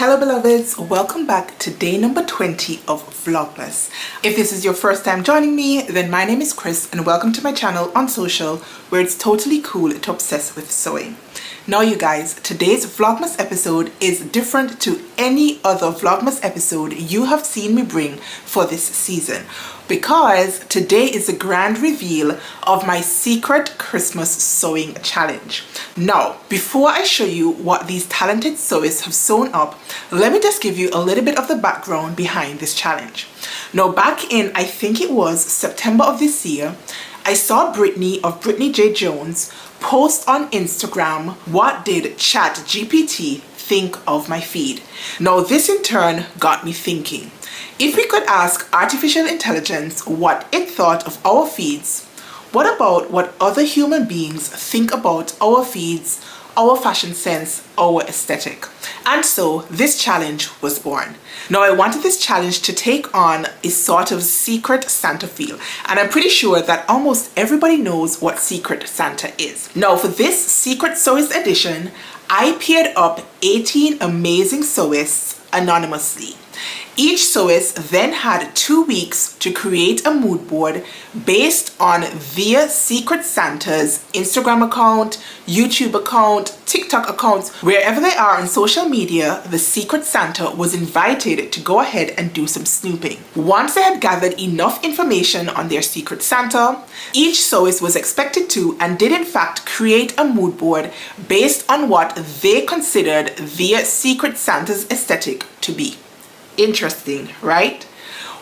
Hello beloveds, welcome back to day number 20 of Vlogmas. If this is your first time joining me, then my name is Kris and welcome to my channel on social where it's totally cool to obsess with sewing. Now you guys, today's Vlogmas episode is different to any other Vlogmas episode you have seen me bring for this season, because today is the grand reveal of my secret Christmas sewing challenge. Now, before I show you what these talented sewists have sewn up, let me just give you a little bit of the background behind this challenge. Now, back in, I think it was September of this year, I saw Brittany of Brittany J. Jones post on Instagram, "What did ChatGPT think of my feed?" Now, this in turn got me thinking. If we could ask artificial intelligence what it thought of our feeds, what about what other human beings think about our feeds, our fashion sense, our aesthetic? And so this challenge was born. Now, I wanted this challenge to take on a sort of secret Santa feel, and I'm pretty sure that almost everybody knows what Secret Santa is. Now, for this Secret Sewist edition, I paired up 18 amazing sewists anonymously. Each sewist then had 2 weeks to create a mood board based on their Secret Santa's Instagram account, YouTube account, TikTok accounts. Wherever they are on social media, the Secret Santa was invited to go ahead and do some snooping. Once they had gathered enough information on their Secret Santa, each sewist was expected to and did in fact create a mood board based on what they considered their Secret Santa's aesthetic to be. Interesting, right?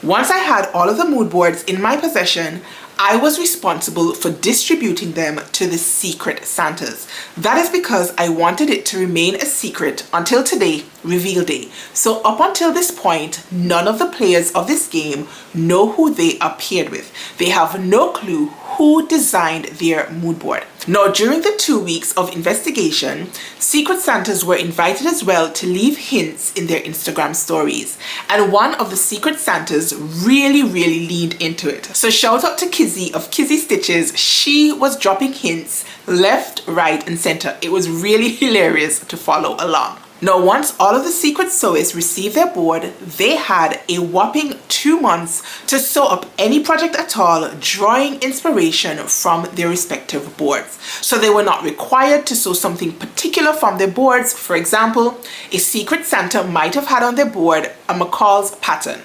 Once I had all of the mood boards in my possession, I was responsible for distributing them to the Secret Santas. That is because I wanted it to remain a secret until today, reveal day. So up until this point, none of the players of this game know who they are paired with. They have no clue who designed their mood board. Now, during the 2 weeks of investigation, Secret Santas were invited as well to leave hints in their Instagram stories. And one of the Secret Santas really leaned into it. So shout out to Kizzy of Kizzy Stitches. She was dropping hints left, right, and center. It was really hilarious to follow along. Now, once all of the secret sewists received their board, they had a whopping 2 months to sew up any project at all, drawing inspiration from their respective boards. So they were not required to sew something particular from their boards. For example, a Secret Santa might have had on their board a McCall's pattern.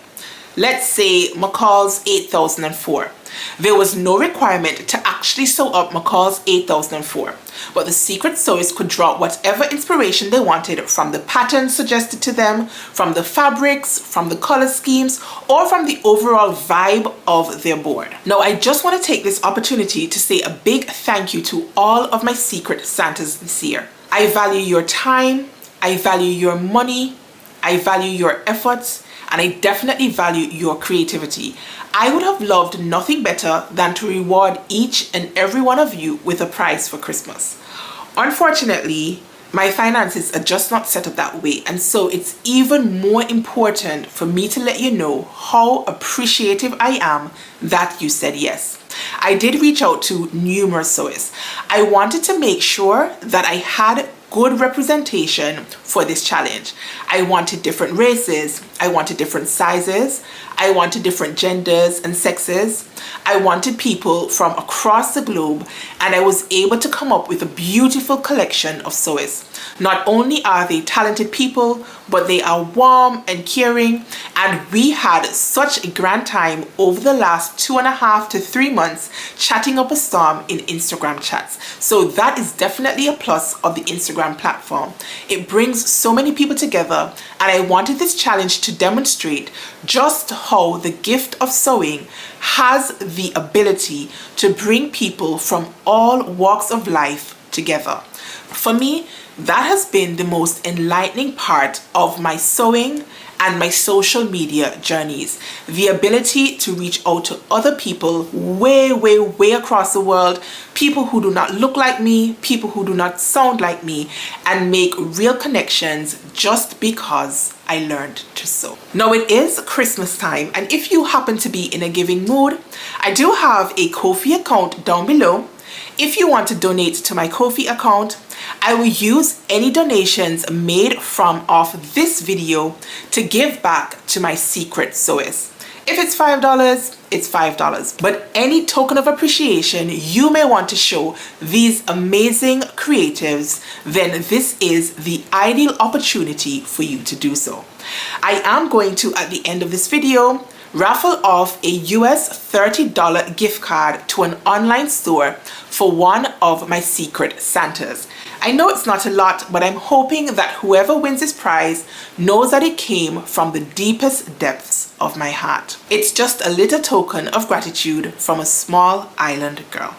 Let's say McCall's 8004. There was no requirement to actually sew up McCall's 8004, but the secret sewists could draw whatever inspiration they wanted from the patterns suggested to them, from the fabrics, from the color schemes, or from the overall vibe of their board. Now, I just want to take this opportunity to say a big thank you to all of my Secret Santas this year. I value your time, I value your money, I value your efforts, and I definitely value your creativity. I would have loved nothing better than to reward each and every one of you with a prize for Christmas. Unfortunately, my finances are just not set up that way, and so it's even more important for me to let you know how appreciative I am that you said yes. I did reach out to numerous sewists. I wanted to make sure that I had good representation for this challenge. I wanted different races, I wanted different sizes, I wanted different genders and sexes. I wanted people from across the globe, and I was able to come up with a beautiful collection of sewists. Not only are they talented people, but they are warm and caring, and we had such a grand time over the last 2.5 to 3 months chatting up a storm in Instagram chats. So that is definitely a plus of the Instagram platform. It brings so many people together, and I wanted this challenge to demonstrate just how the gift of sewing has the ability to bring people from all walks of life together. For me, that has been the most enlightening part of my sewing and my social media journeys. The ability to reach out to other people way across the world, people who do not look like me, people who do not sound like me, and make real connections just because I learned to sew. Now, it is Christmas time, and if you happen to be in a giving mood, I do have a Ko-fi account down below. If you want to donate to my Ko-fi account, I will use any donations made from off this video to give back to my secret sewers. If it's $5, it's $5. But any token of appreciation you may want to show these amazing creatives, then this is the ideal opportunity for you to do so. I am going to, at the end of this video, raffle off a US $30 gift card to an online store for one of my secret Santas. I know it's not a lot, but I'm hoping that whoever wins this prize knows that it came from the deepest depths of my heart. It's just a little token of gratitude from a small island girl.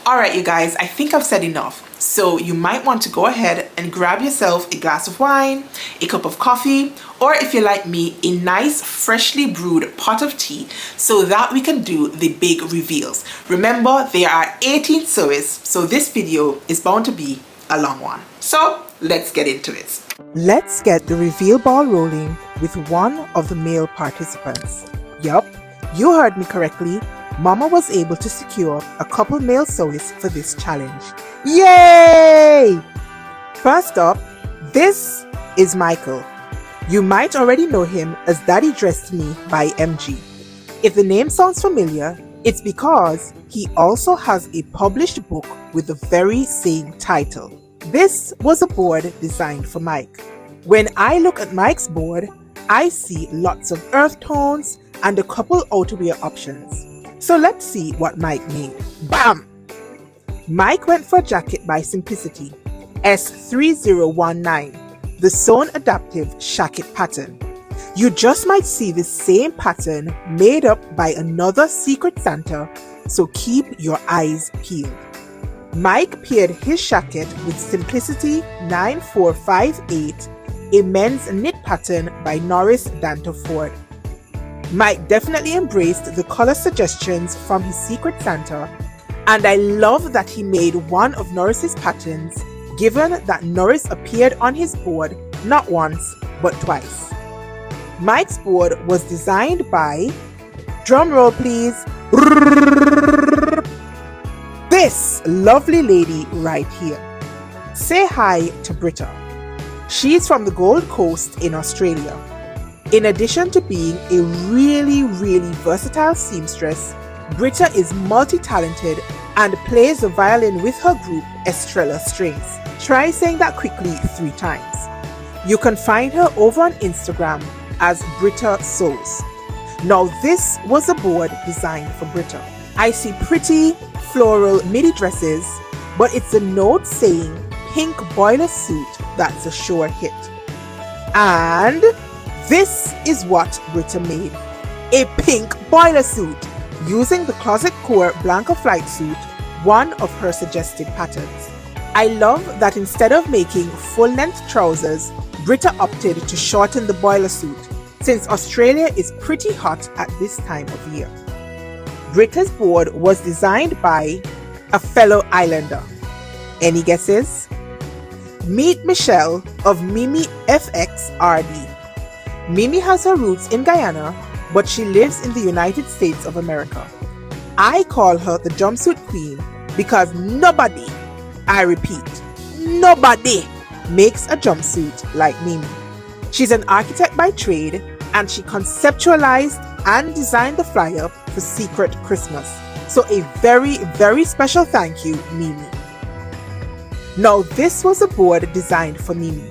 Alright you guys, I think I've said enough. So you might want to go ahead and grab yourself a glass of wine, a cup of coffee, or if you're like me, a nice freshly brewed pot of tea so that we can do the big reveals. Remember, there are 18 sewers, so this video is bound to be a long one. So let's get into it. Let's get the reveal ball rolling with one of the male participants. Yup, you heard me correctly. Mama was able to secure a couple male sewers for this challenge. Yay! First up, this is Michael. You might already know him as Daddy Dressed Me by MG. If the name sounds familiar, it's because he also has a published book with the very same title. This was a board designed for Mike. When I look at Mike's board, I see lots of earth tones and a couple outerwear options. So let's see what Mike made. Bam! Mike went for a jacket by Simplicity, S3019, the Sewn Adaptive Shacket pattern. You just might see the same pattern made up by another Secret Santa, so keep your eyes peeled. Mike paired his shacket with Simplicity 9458, a men's knit pattern by Norris Danterford. Mike definitely embraced the color suggestions from his Secret Santa, and I love that he made one of Norris's patterns, given that Norris appeared on his board not once but twice. Mike's board was designed by, drumroll please, this lovely lady right here. Say hi to Brita. She's from the Gold Coast in Australia. In addition to being a really versatile seamstress, Brita is multi-talented and plays the violin with her group Estrella Strings. Try saying that quickly 3 times. You can find her over on Instagram as Brita Sews. Now this was a board designed for Brita. I see pretty floral midi dresses, but it's a note saying pink boiler suit that's a sure hit. And this is what Brita made. A pink boiler suit using the Closet Core Blanca Flight suit, one of her suggested patterns. I love that instead of making full-length trousers, Brita opted to shorten the boiler suit, since Australia is pretty hot at this time of year. Brita's board was designed by a fellow islander. Any guesses? Meet Michelle of Mimi FXRD. Mimi has her roots in Guyana, but she lives in the United States of America. I call her the jumpsuit queen because nobody, I repeat, nobody makes a jumpsuit like Mimi. She's an architect by trade, and she conceptualized and designed the flyer for Secret Christmas. So a very special thank you, Mimi. Now this was a board designed for Mimi.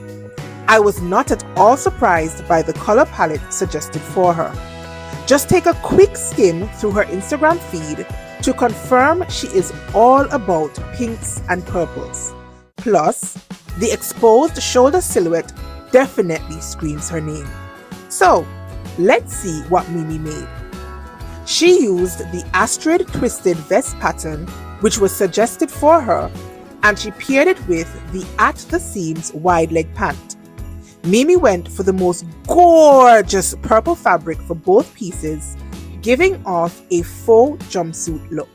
I was not at all surprised by the color palette suggested for her. Just take a quick skim through her Instagram feed to confirm she is all about pinks and purples. Plus, the exposed shoulder silhouette definitely screams her name. So, let's see what Mimi made. She used the Astrid twisted vest pattern, which was suggested for her, and she paired it with the At the Seams wide leg pant. Mimi went for the most gorgeous purple fabric for both pieces, giving off a faux jumpsuit look.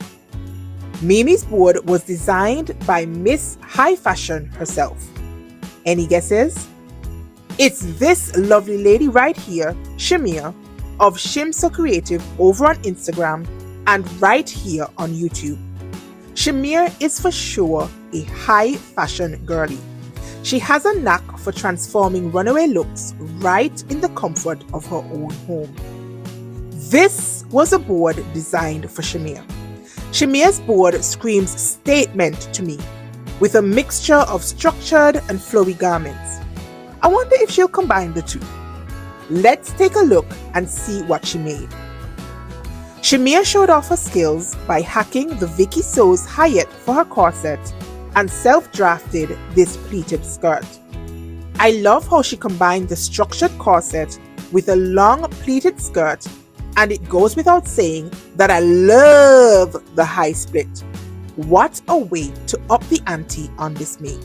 Mimi's board was designed by Miss High Fashion herself. Any guesses? It's this lovely lady right here, Shimere, of Shimso Creative over on Instagram and right here on YouTube. Shimere is for sure a high fashion girly. She has a knack for transforming runaway looks right in the comfort of her own home. This was a board designed for Shimere. Shimere's board screams statement to me, with a mixture of structured and flowy garments. I wonder if she'll combine the two. Let's take a look and see what she made. Shimere showed off her skills by hacking the Vicky Sews Hyatt for her corset and self-drafted this pleated skirt. I love how she combined the structured corset with a long pleated skirt, and it goes without saying that I love the high split. What a way to up the ante on this make.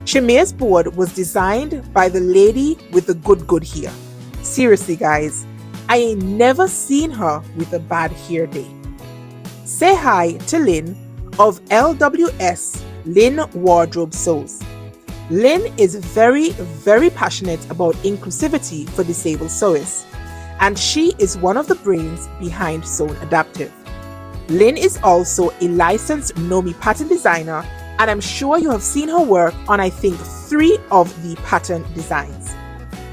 Shimere's board was designed by the lady with the good hair. Seriously guys, I ain't never seen her with a bad hair day. Say hi to Lynn of LWS Lynn Wardrobe Sews. Lynn is very passionate about inclusivity for disabled sewists, and she is one of the brains behind Sewn Adaptive. Lynn is also a licensed Nomi pattern designer, and I'm sure you have seen her work on I think 3 of the pattern designs.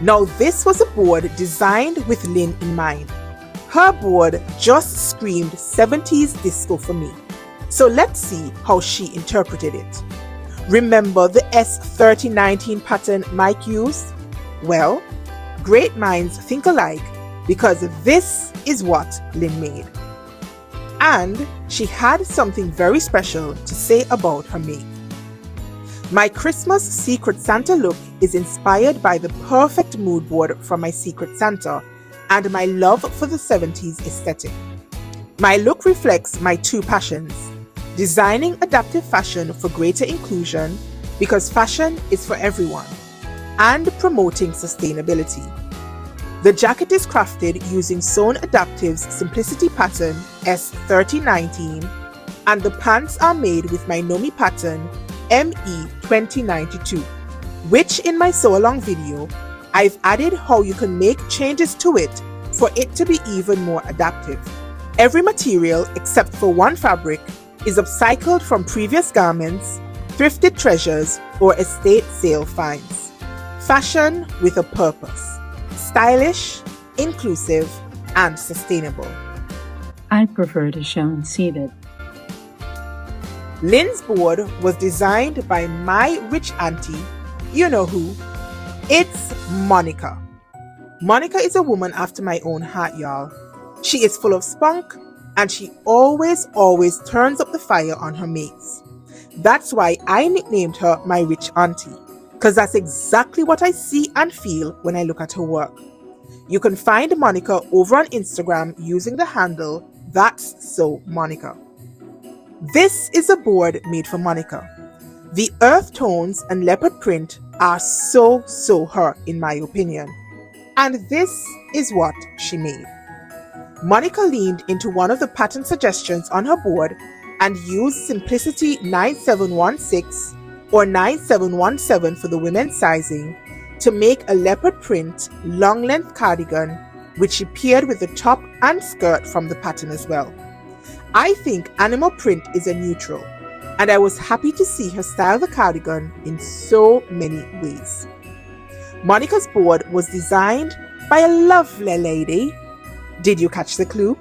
Now this was a board designed with Lynn in mind. Her board just screamed 70s disco for me. So let's see how she interpreted it. Remember the S3019 pattern Mike used? Well, great minds think alike, because this is what Lynn made. And she had something very special to say about her make. My Christmas Secret Santa look is inspired by the perfect mood board from my Secret Santa and my love for the 70s aesthetic. My look reflects my 2 passions: designing adaptive fashion for greater inclusion, because fashion is for everyone, and promoting sustainability. The jacket is crafted using Sewn Adaptive's Simplicity pattern S3019, and the pants are made with my Nomi pattern ME2092, which in my sew along video, I've added how you can make changes to it for it to be even more adaptive. Every material except for one fabric is upcycled from previous garments, thrifted treasures, or estate sale finds. Fashion with a purpose. Stylish, inclusive, and sustainable. I prefer to sewn seated. Lynn's board was designed by my rich auntie, you know who. It's Monica. Monica is a woman after my own heart, y'all. She is full of spunk, and she always turns up the fire on her mates. That's why I nicknamed her my rich auntie, because that's exactly what I see and feel when I look at her work. You can find Monica over on Instagram using the handle That's So Monica. This is a board made for Monica. The earth tones and leopard print are so her in my opinion. And this is what she made. Monica leaned into one of the pattern suggestions on her board and used Simplicity 9716 or 9717 for the women's sizing to make a leopard print long length cardigan, which she paired with the top and skirt from the pattern as well. I think animal print is a neutral, and I was happy to see her style the cardigan in so many ways. Monica's board was designed by a lovely lady. Did you catch the clue?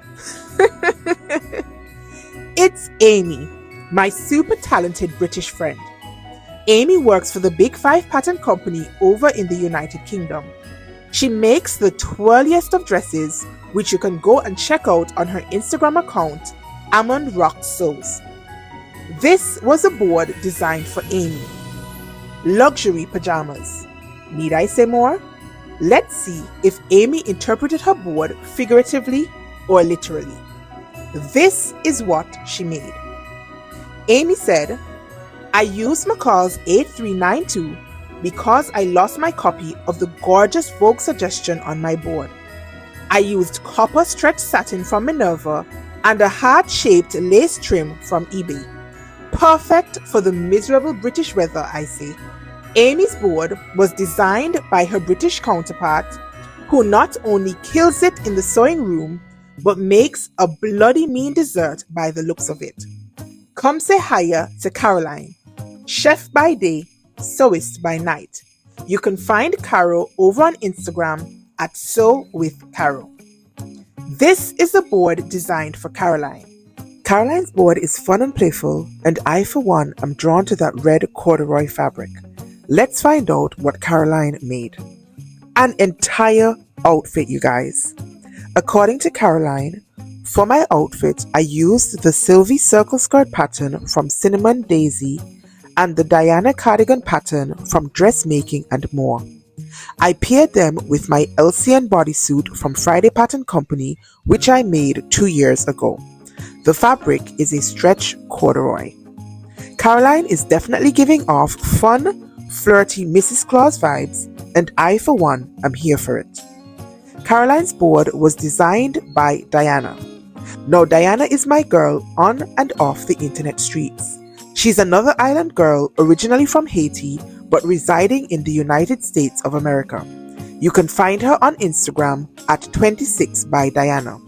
It's Amy, my super talented British friend. Amy works for the Big 5 pattern company over in the United Kingdom. She makes the twirliest of dresses, which you can go and check out on her Instagram account, Almond Rock Sews. This was a board designed for Amy. Luxury pajamas. Need I say more? Let's see if Amy interpreted her board figuratively or literally. This is what she made. Amy said, I used McCall's 8392 because I lost my copy of the gorgeous Vogue suggestion on my board. I used copper stretch satin from Minerva and a heart-shaped lace trim from eBay. Perfect for the miserable British weather, I say. Amy's board was designed by her British counterpart, who not only kills it in the sewing room, but makes a bloody mean dessert by the looks of it. Come say hiya to Caroline, chef by day, sewist by night. You can find Caro over on Instagram at Sew with Caro. This is a board designed for Caroline. Caroline's board is fun and playful, and I for one am drawn to that red corduroy fabric. Let's find out what Caroline made. An entire outfit, you guys. According to Caroline, for my outfit, I used the Sylvie circle skirt pattern from Cinnamon Daisy and the Dayana cardigan pattern from Dressmaking and More. I paired them with my LCN bodysuit from Friday Pattern Company, which I made 2 years ago. The fabric is a stretch corduroy. Caroline is definitely giving off fun, flirty Mrs. Claus vibes, and I for one am here for it. Caroline's board was designed by Dayana. Now Dayana is my girl on and off the internet streets. She's another island girl originally from Haiti but residing in the United States of America. You can find her on Instagram at 26 by Dayana.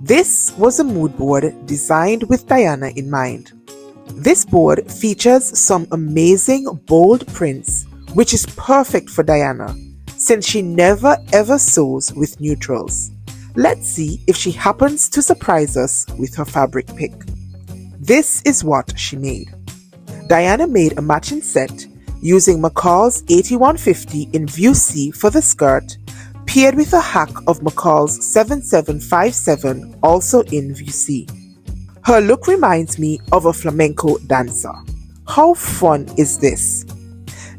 This was a mood board designed with Dayana in mind. This board features some amazing bold prints, which is perfect for Dayana since she never ever sews with neutrals. Let's see if she happens to surprise us with her fabric pick. This is what she made. Dayana made a matching set using McCall's 8150 in View C for the skirt, paired with a hack of McCall's 7757 also in View C. Her look reminds me of a flamenco dancer. How fun is this?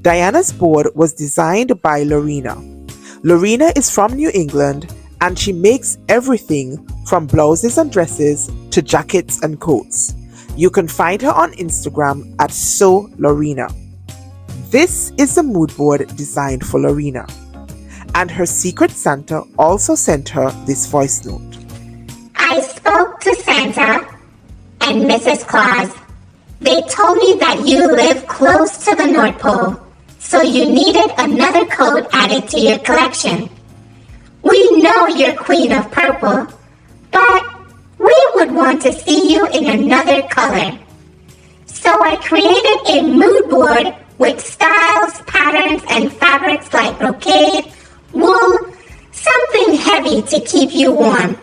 Dayana's board was designed by Lorina. Lorina is from New England and she makes everything from blouses and dresses to jackets and coats. You can find her on Instagram at SewLorina. This is the mood board designed for Lorina. And her secret Santa also sent her this voice note. I spoke to Santa and Mrs. Claus. They told me that you live close to the North Pole, so you needed another coat added to your collection. We know you're Queen of Purple, but we would want to see you in another color. So I created a mood board with styles, patterns, and fabrics like brocade, wool, something heavy to keep you warm.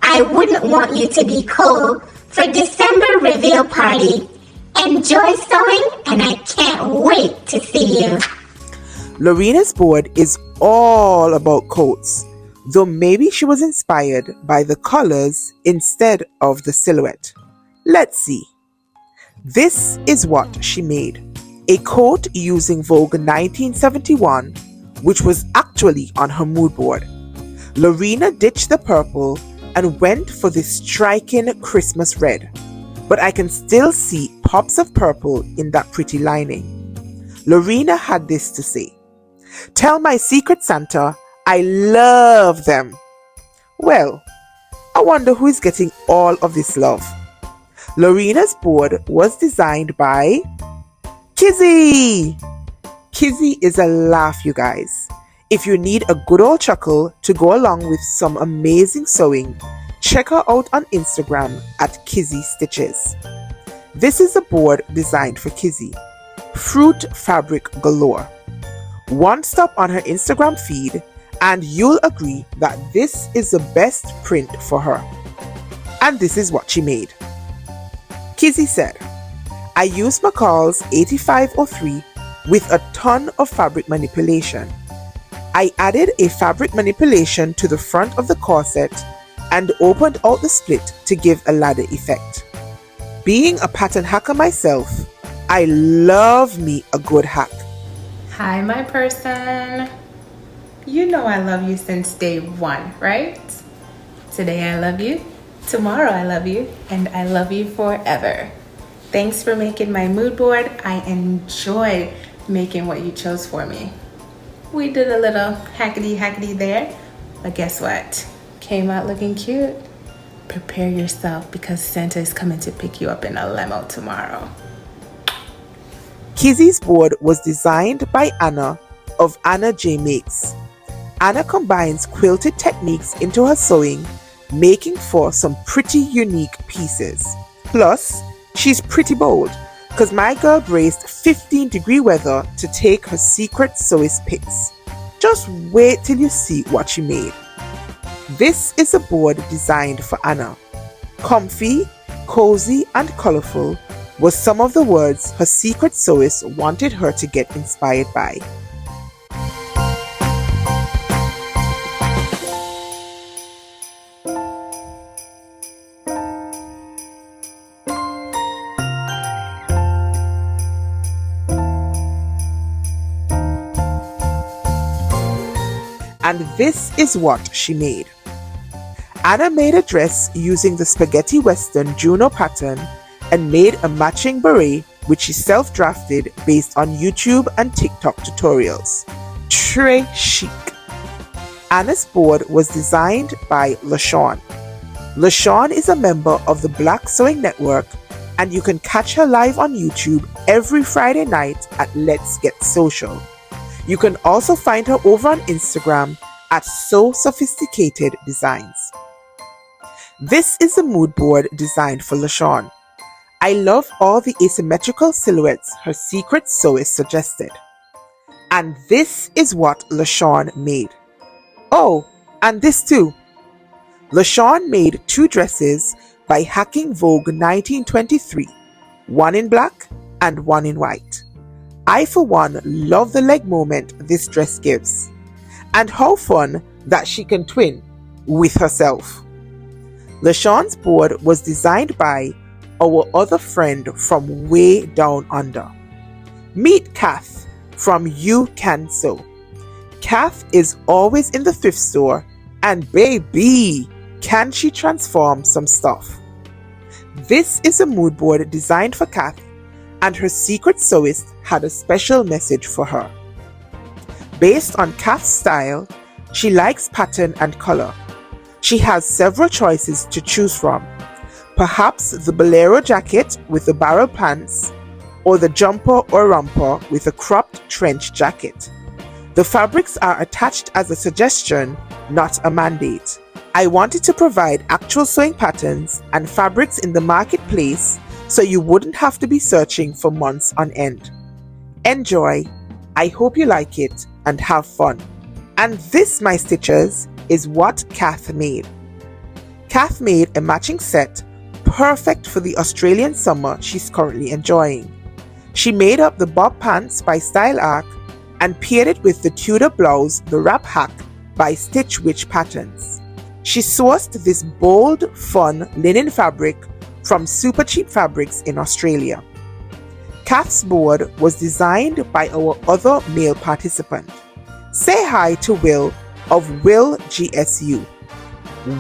I wouldn't want you to be cold for December reveal party. Enjoy sewing, and I can't wait to see you. Lorina's board is all about coats, though maybe she was inspired by the colors instead of the silhouette. Let's see. This is what she made. A coat using Vogue 1971, which was actually on her mood board. Lorina ditched the purple and went for this striking Christmas red, but I can still see pops of purple in that pretty lining. Lorina had this to say. Tell my secret Santa I love them. Well, I wonder who is getting all of this love. Lorina's board was designed by Kizzy. Kizzy is a laugh, you guys. If you need a good old chuckle to go along with some amazing sewing, check her out on Instagram at Kizzy Stitches. This is a board designed for Kizzy. Fruit fabric galore. One stop on her Instagram feed and you'll agree that this is the best print for her. And this is what she made. Kizzy said, I used McCall's 8503 with a ton of fabric manipulation. I added a fabric manipulation to the front of the corset and opened out the split to give a ladder effect. Being a pattern hacker myself, I love me a good hack. Hi, my person. You know I love you since day one, right? Today I love you, tomorrow I love you, and I love you forever. Thanks for making my mood board. I enjoyed making what you chose for me. We did a little hackety there, but guess what? Came out looking cute. Prepare yourself because Santa is coming to pick you up in a limo tomorrow. Kizzy's board was designed by Anna of Anna J Makes. Anna combines quilted techniques into her sewing, making for some pretty unique pieces. Plus, she's pretty bold, cause my girl braced 15-degree weather to take her secret sewist pics. Just wait till you see what she made. This is a board designed for Anna. Comfy, cozy and colourful was some of the words her secret sewist wanted her to get inspired by. And this is what she made. Anna made a dress using the spaghetti western Juno pattern and made a matching beret which she self-drafted based on YouTube and TikTok tutorials. Très chic. Anna's board was designed by LaShuan. LaShuan is a member of the Black Sewing Network, and you can catch her live on YouTube every Friday night at Let's Get Social. You can also find her over on Instagram at So Sophisticated Designs. This is a mood board designed for LaShuan. I love all the asymmetrical silhouettes her secret sewist suggested. And this is what LaShuan made. Oh, and this too. LaShuan made 2 dresses by hacking Vogue 1923, one in black and one in white. I for one love the leg moment this dress gives, and how fun that she can twin with herself. LaShuan's board was designed by our other friend from way down under. Meet Cath from You Can Sew. Cath is always in the thrift store, and baby, can she transform some stuff. This is a mood board designed for Cath, and her secret sewist had a special message for her. Based on Cath's style, she likes pattern and color. She has several choices to choose from. Perhaps the bolero jacket with the barrel pants, or the jumper or romper with a cropped trench jacket. The fabrics are attached as a suggestion, not a mandate. I wanted to provide actual sewing patterns and fabrics in the marketplace so you wouldn't have to be searching for months on end. Enjoy, I hope you like it and have fun. And this, my stitchers, is what Cath made. Cath made a matching set perfect for the Australian summer she's currently enjoying. She made up the bob pants by Style Arc and paired it with the Tudor blouse, the Wrap Hack by Stitch Witch Patterns. She sourced this bold, fun linen fabric from super cheap fabrics in Australia. Cath's board was designed by our other male participant. Say hi to Wil of Wil GSU.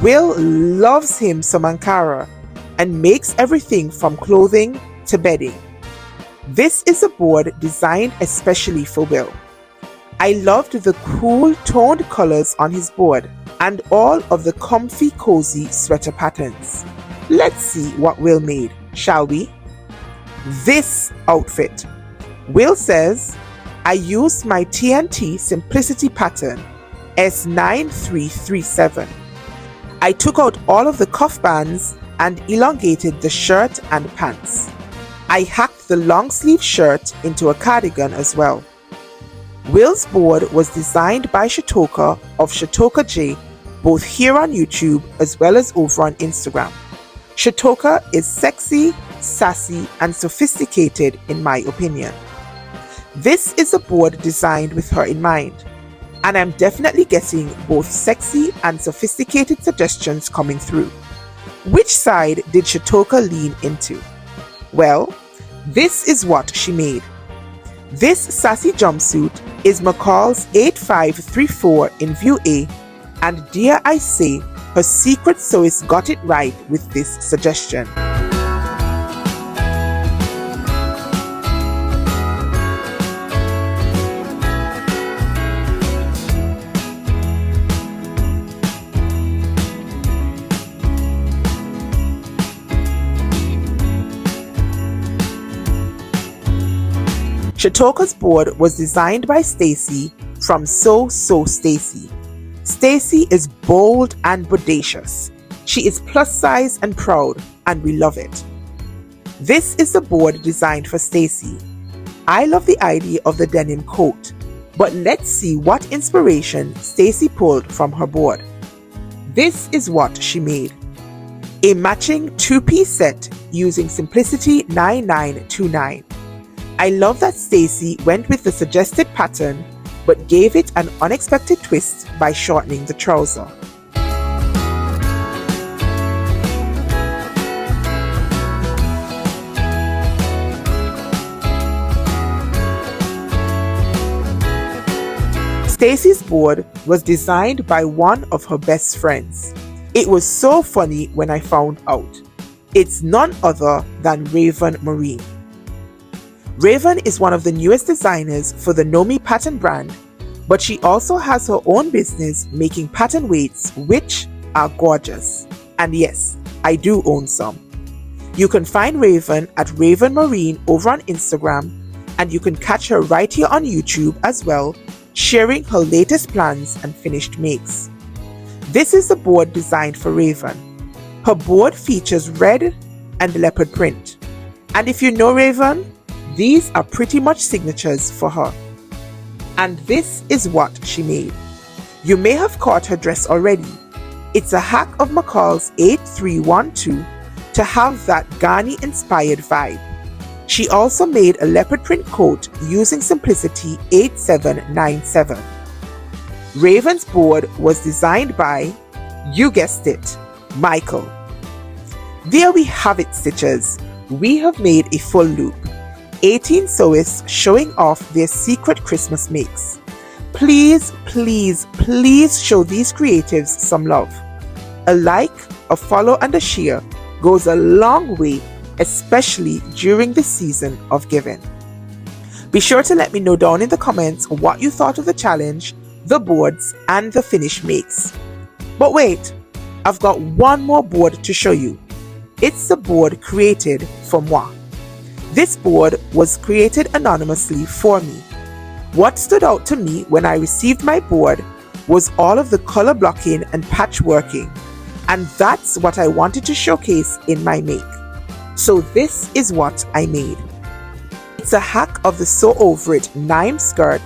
Wil loves him some Ankara and makes everything from clothing to bedding. This is a board designed especially for Wil. I loved the cool toned colors on his board and all of the comfy cozy sweater patterns. Let's see what Wil made, shall we? This outfit. Wil says, I used my TNT Simplicity pattern S9337. I took out all of the cuff bands and elongated the shirt and pants. I hacked the long sleeve shirt into a cardigan as well. Wil's board was designed by Shutoka of Shutoka J, both here on YouTube as well as over on Instagram. Shutoka is sexy, sassy, and sophisticated in my opinion. This is a board designed with her in mind, and I'm definitely getting both sexy and sophisticated suggestions coming through. Which side did Shutoka lean into? Well, this is what she made. This sassy jumpsuit is McCall's 8534 in view A, and dare I say, her secret sewist got it right with this suggestion. Shutoka's board was designed by Stacie from XoXo Stacie. Stacie is bold and bodacious. She is plus size and proud, and we love it. This is the board designed for Stacie. I love the idea of the denim coat, but let's see what inspiration Stacie pulled from her board. This is what she made. A matching two-piece set using Simplicity 9929. I love that Stacie went with the suggested pattern but gave it an unexpected twist by shortening the trouser. Stacie's board was designed by one of her best friends. It was so funny when I found out. It's none other than Raven Marine. Raven is one of the newest designers for the Nomi pattern brand, but she also has her own business making pattern weights which are gorgeous. And yes, I do own some. You can find Raven at Raven Marine over on Instagram, and you can catch her right here on YouTube as well, sharing her latest plans and finished makes. This is the board designed for Raven. Her board features red and leopard print. And if you know Raven, these are pretty much signatures for her. And this is what she made. You may have caught her dress already. It's a hack of McCall's 8312 to have that Ghani inspired vibe. She also made a leopard print coat using Simplicity 8797. Raven's board was designed by, you guessed it, Michael. There we have it, stitchers. We have made a full loop. 18 sewists showing off their secret Christmas makes. Please, please, please show these creatives some love. A like, a follow and a share goes a long way, especially during the season of giving. Be sure to let me know down in the comments what you thought of the challenge, the boards, and the finished makes. But wait, I've got one more board to show you. It's the board created for moi. This board was created anonymously for me. What stood out to me when I received my board was all of the color blocking and patchworking, and that's what I wanted to showcase in my make. So this is what I made. It's a hack of the Sew Over It 9 skirt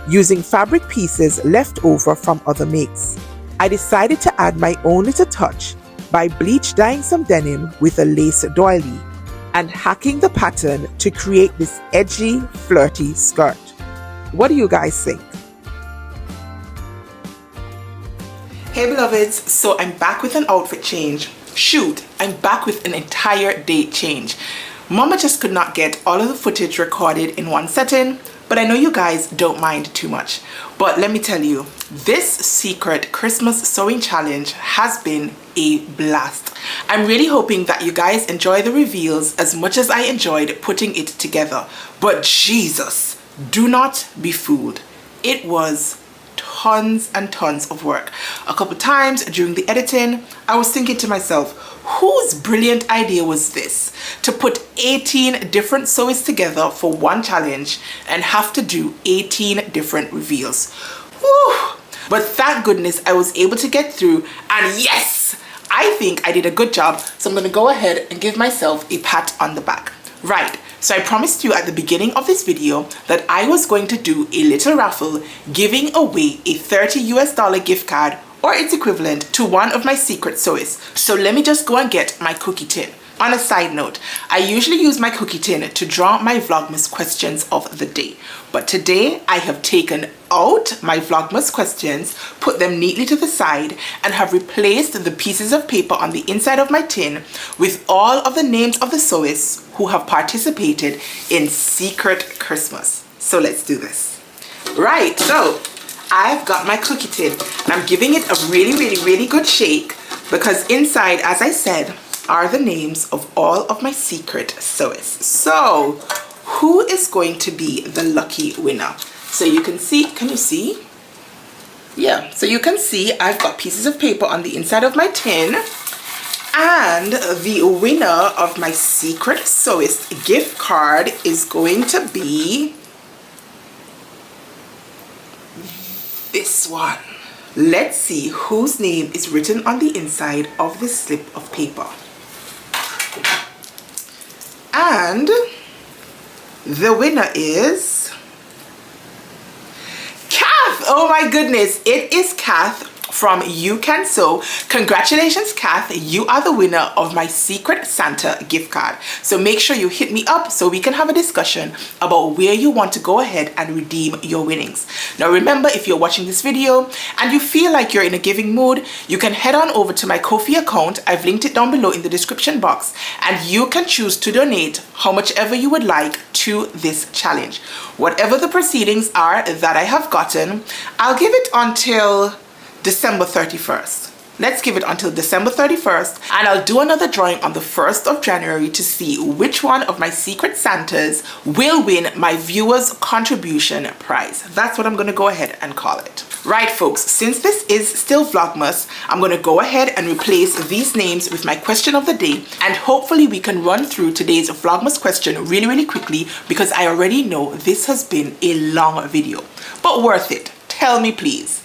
using fabric pieces left over from other makes. I decided to add my own little touch by bleach dyeing some denim with a lace doily and hacking the pattern to create this edgy, flirty skirt. What do you guys think? Hey beloveds, so I'm back with an outfit change. Shoot, I'm back with an entire date change. Mama just could not get all of the footage recorded in one setting, but I know you guys don't mind too much. But let me tell you, this secret Christmas sewing challenge has been a blast. I'm really hoping that you guys enjoy the reveals as much as I enjoyed putting it together. But Jesus, do not be fooled. It was tons and tons of work. A couple times during the editing, I was thinking to myself, whose brilliant idea was this? To put 18 different sewists together for one challenge and have to do 18 different reveals. Whew. But thank goodness I was able to get through, and yes, I think I did a good job, so I'm going to go ahead and give myself a pat on the back. Right, so I promised you at the beginning of this video that I was going to do a little raffle giving away a $30 gift card or its equivalent to one of my secret sewists. So let me just go and get my cookie tin. On a side note, I usually use my cookie tin to draw my Vlogmas questions of the day. But today I have taken out my Vlogmas questions, put them neatly to the side, and have replaced the pieces of paper on the inside of my tin with all of the names of the sewists who have participated in Secret Christmas. So let's do this. Right, so I've got my cookie tin and I'm giving it a really good shake because inside, as I said, are the names of all of my secret sewists. So who is going to be the lucky winner? So you can see, can you see? Yeah, so you can see I've got pieces of paper on the inside of my tin, and the winner of my secret sewist gift card is going to be this one. Let's see whose name is written on the inside of this slip of paper. And the winner is Cath. Oh my goodness, it is Cath from You Can Sew. Congratulations, Cath. You are the winner of my Secret Santa gift card. So make sure you hit me up so we can have a discussion about where you want to go ahead and redeem your winnings. Now remember, if you're watching this video and you feel like you're in a giving mood, you can head on over to my Ko-fi account. I've linked it down below in the description box, and you can choose to donate how much ever you would like to this challenge. Whatever the proceedings are that I have gotten, I'll give it until December 31st. Let's give it until December 31st, and I'll do another drawing on the 1st of January to see which one of my Secret Santas will win my viewers contribution prize. That's what I'm going to go ahead and call it. Right folks, since this is still Vlogmas, I'm going to go ahead and replace these names with my question of the day, and hopefully we can run through today's Vlogmas question really quickly, because I already know this has been a long video, but worth it. Tell me please.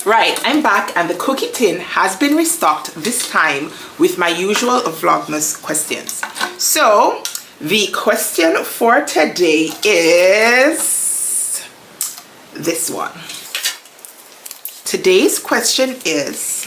Right, I'm back, and the cookie tin has been restocked this time with my usual Vlogmas questions. So the question for today is this one. Today's question is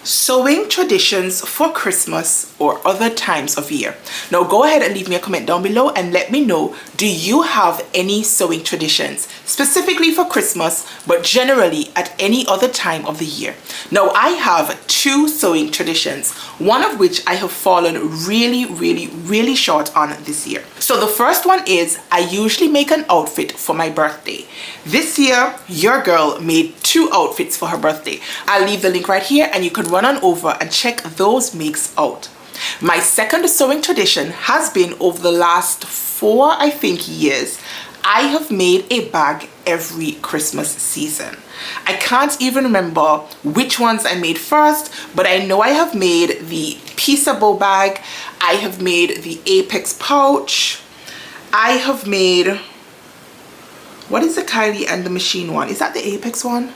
sewing traditions for Christmas or other times of year. Now go ahead and leave me a comment down below and let me know, do you have any sewing traditions specifically for Christmas, but generally at any other time of the year? Now I have two sewing traditions, one of which I have fallen really short on this year. So the first one is I usually make an outfit for my birthday. This year your girl made two outfits for her birthday. I'll leave the link right here and you can run on over and check those makes out. My second sewing tradition has been over the last 4, I think, years. I have made a bag every Christmas season. I can't even remember which ones I made first, but I know I have made the Peaceable bag, I have made the Apex pouch, I have made, what is the Kylie and the Machine one? Is that the Apex one?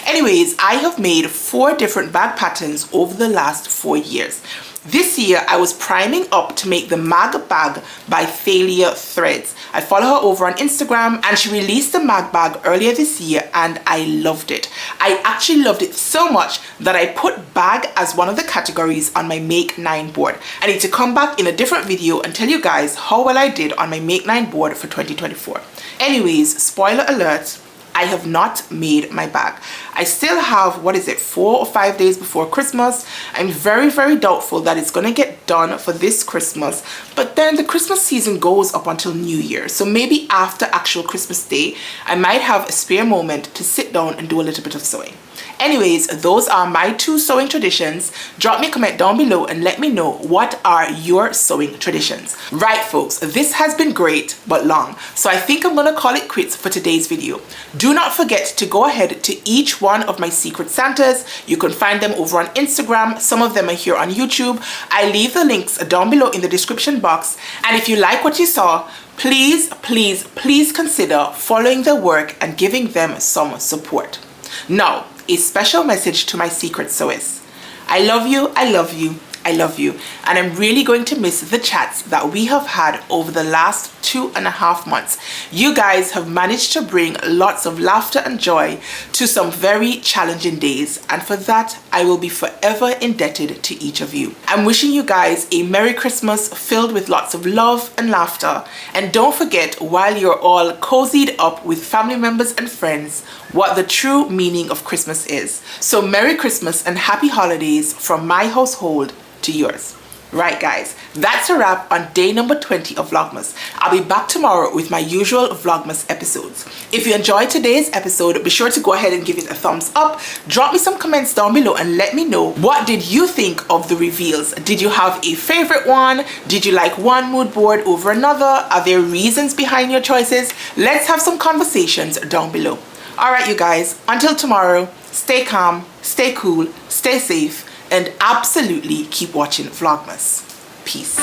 Anyways, I have made 4 different bag patterns over the last 4 years. This year, I was priming up to make the Mag bag by Thalia Threads. I follow her over on Instagram, and she released the Mag bag earlier this year, and I loved it. I actually loved it so much that I put bag as one of the categories on my Make 9 board. I need to come back in a different video and tell you guys how well I did on my Make 9 board for 2024. Anyways, spoiler alert, I have not made my bag. I still have, 4 or 5 days before Christmas. I'm very doubtful that it's gonna get done for this Christmas, but then the Christmas season goes up until New Year, so maybe after actual Christmas Day I might have a spare moment to sit down and do a little bit of sewing. Anyways, those are my 2 sewing traditions. Drop me a comment down below and let me know, what are your sewing traditions? Right folks, this has been great but long, so I think I'm gonna call it quits for today's video. Do not forget to go ahead to each one of my Secret Santas. You can find them over on Instagram. Some of them are here on YouTube. I leave the links down below in the description box, and if you like what you saw, please consider following their work and giving them some support. Now, a special message to my secret sewers. I love you, I love you, I love you, and I'm really going to miss the chats that we have had over the last 2.5 months. You guys have managed to bring lots of laughter and joy to some very challenging days, and for that I will be forever indebted to each of you. I'm wishing you guys a Merry Christmas filled with lots of love and laughter, and don't forget, while you're all cozied up with family members and friends, what the true meaning of Christmas is. So Merry Christmas and Happy Holidays from my household to yours. Right guys, that's a wrap on day number 20 of Vlogmas. I'll be back tomorrow with my usual Vlogmas episodes. If you enjoyed today's episode, be sure to go ahead and give it a thumbs up. Drop me some comments down below and let me know, what did you think of the reveals? Did you have a favorite one? Did you like one mood board over another? Are there reasons behind your choices? Let's have some conversations down below. Alright you guys, until tomorrow, stay calm, stay cool, stay safe, and absolutely keep watching Vlogmas. Peace.